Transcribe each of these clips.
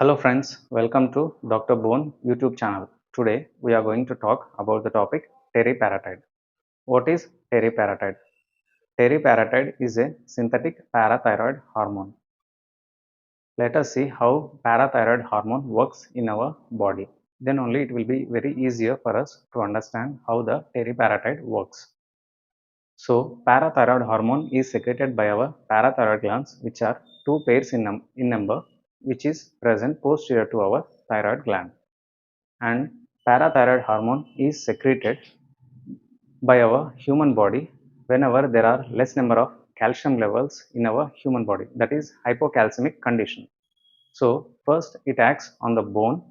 Hello friends, welcome to Dr. Bone YouTube channel. Today we are going to talk about the topic teriparatide. What is teriparatide? Teriparatide is a synthetic parathyroid hormone. Let us see how parathyroid hormone works in our body. Then only it will be very easier for us to understand how the teriparatide works. So, parathyroid hormone is secreted by our parathyroid glands, which are two pairs in number, which is present posterior to our thyroid gland. And parathyroid hormone is secreted by our human body whenever there are less number of calcium levels in our human body, that is hypocalcemic condition. So first it acts on the bone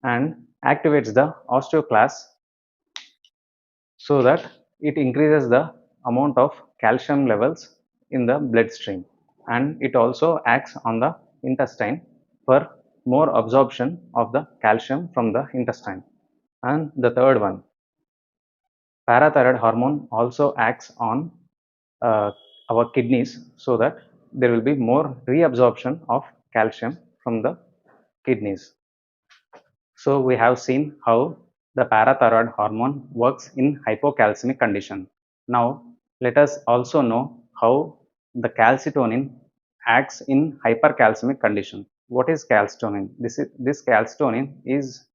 and activates the osteoclast so that it increases the amount of calcium levels in the bloodstream, and it also acts on the intestine for more absorption of the calcium from the intestine. And the third one, parathyroid hormone also acts on uh, our kidneys so that there will be more reabsorption of calcium from the kidneys. So we have seen how the parathyroid hormone works in hypocalcemic condition. Now let us also know how the calcitonin acts in hypercalcemic condition. What is calcitonin? This calcitonin is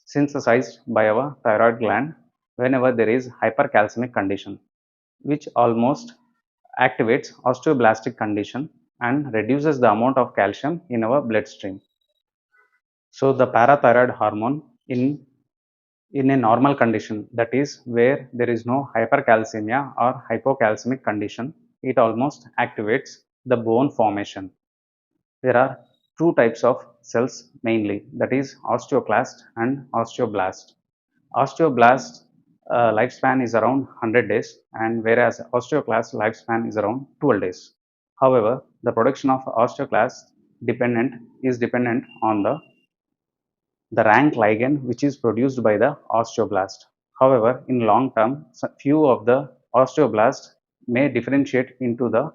synthesized by our thyroid gland whenever there is hypercalcemic condition, which almost activates osteoblastic condition and reduces the amount of calcium in our bloodstream. So the parathyroid hormone in a normal condition, that is where there is no hypercalcemia or hypocalcemic condition, it almost activates the bone formation. There are two types of cells mainly, that is osteoclast and osteoblast. Osteoblast lifespan is around 100 days, and whereas osteoclast lifespan is around 12 days. However, the production of osteoclast dependent on the rank ligand which is produced by the osteoblast. However, in long term, few of the osteoblasts may differentiate into the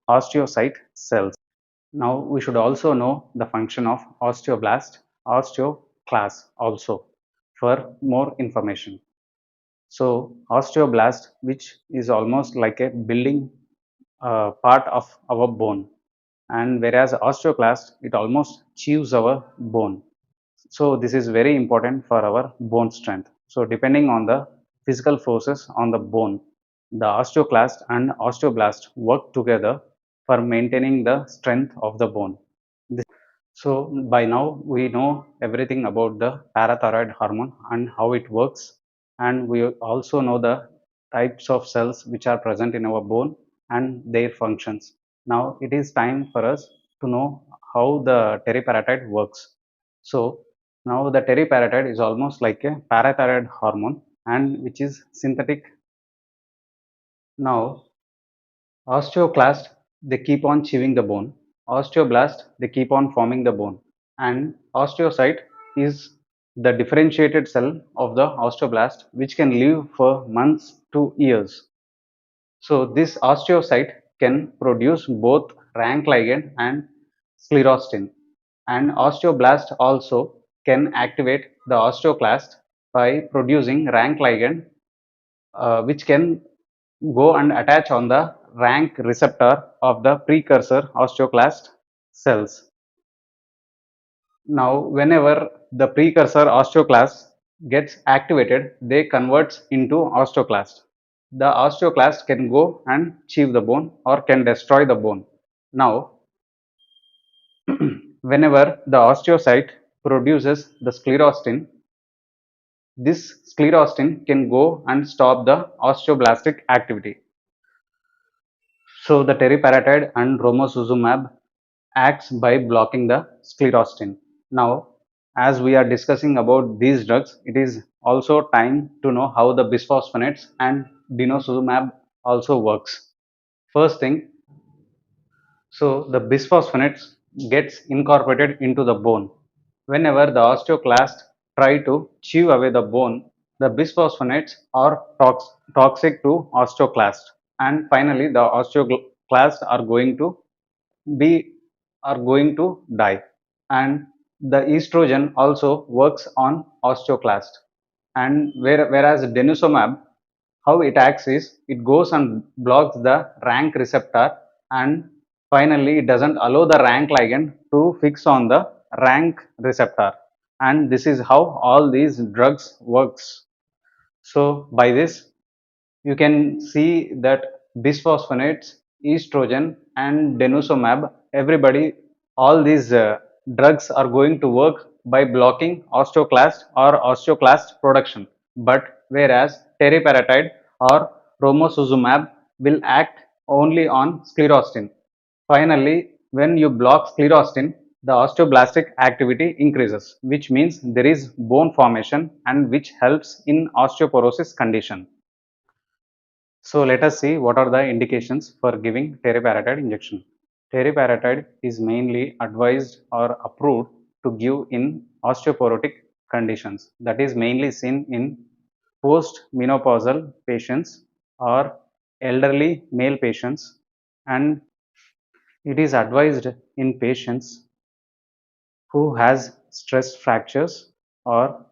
osteocyte cells. Now we should also know the function of osteoblast, osteoclast also for more information. So osteoblast, which is almost like a building part of our bone, and whereas osteoclast, it almost chews our bone. So this is very important for our bone strength. So depending on the physical forces on the bone, the osteoclast and osteoblast work together for maintaining the strength of the bone. So by now we know everything about the parathyroid hormone and how it works, and we also know the types of cells which are present in our bone and their functions. Now it is time for us to know how the teriparatide works. So now the teriparatide is almost like a parathyroid hormone, and which is synthetic. Now osteoclast, they keep on chewing the bone. Osteoblast, they keep on forming the bone. And osteocyte is the differentiated cell of the osteoblast, which can live for months to years. So this osteocyte can produce both rank ligand and sclerostin. And osteoblast also can activate the osteoclast by producing rank ligand, which can go and attach on the rank receptor of the precursor osteoclast cells. Now whenever the precursor osteoclast gets activated, they converts into osteoclast. The osteoclast can go and chew the bone or can destroy the bone. Now whenever the osteocyte produces the sclerostin, this sclerostin can go and stop the osteoblastic activity. So the teriparatide and romosozumab acts by blocking the sclerostin. Now, as we are discussing about these drugs, it is also time to know how the bisphosphonates and denosumab also works. First thing, so the bisphosphonates gets incorporated into the bone. Whenever the osteoclast try to chew away the bone, the bisphosphonates are toxic to osteoclast, and finally the osteoclast are going to be are going to die. And the estrogen also works on osteoclast, and whereas denosumab, how it acts is it goes and blocks the rank receptor, and finally it doesn't allow the rank ligand to fix on the rank receptor, and this is how all these drugs works. So by this you can see that bisphosphonates, estrogen, and denosumab, everybody, all these drugs are going to work by blocking osteoclast or osteoclast production. But whereas teriparatide or romosozumab will act only on sclerostin. Finally, when you block sclerostin, the osteoblastic activity increases, which means there is bone formation and which helps in osteoporosis condition. So let us see what are the indications for giving teriparatide injection. Teriparatide is mainly advised or approved to give in osteoporotic conditions, that is mainly seen in post-menopausal patients or elderly male patients, and it is advised in patients who has stress fractures or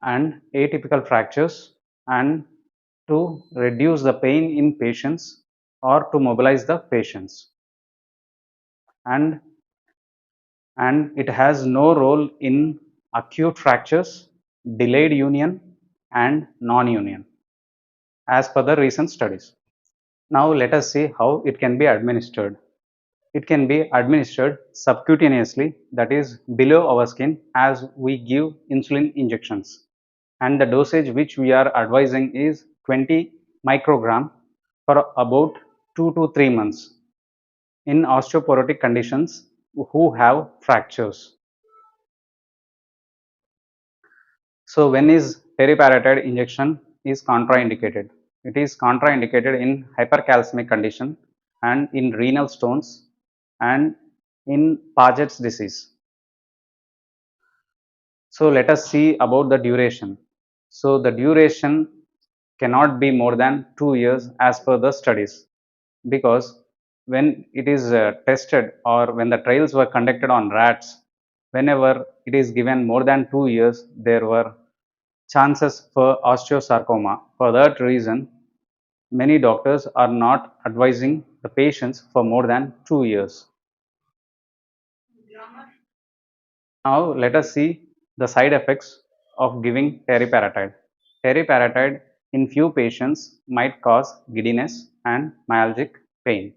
and atypical fractures, and to reduce the pain in patients or to mobilize the patients, and it has no role in acute fractures, delayed union, and non-union as per the recent studies. Now let us see how it can be administered. It can be administered subcutaneously, that is below our skin, as we give insulin injections, and the dosage which we are advising is 20 microgram for about 2 to 3 months in osteoporotic conditions who have fractures. So when is teriparatide injection is contraindicated? It is contraindicated in hypercalcemic condition and in renal stones and in Paget's disease. So let us see about the duration. So the duration cannot be more than 2 years as per the studies, because when it is tested or when the trials were conducted on rats, whenever it is given more than 2 years, there were chances for osteosarcoma. For that reason, many doctors are not advising the patients for more than 2 years. Now let us see the side effects of giving teriparatide. Teriparatide in few patients might cause giddiness and myalgic pain.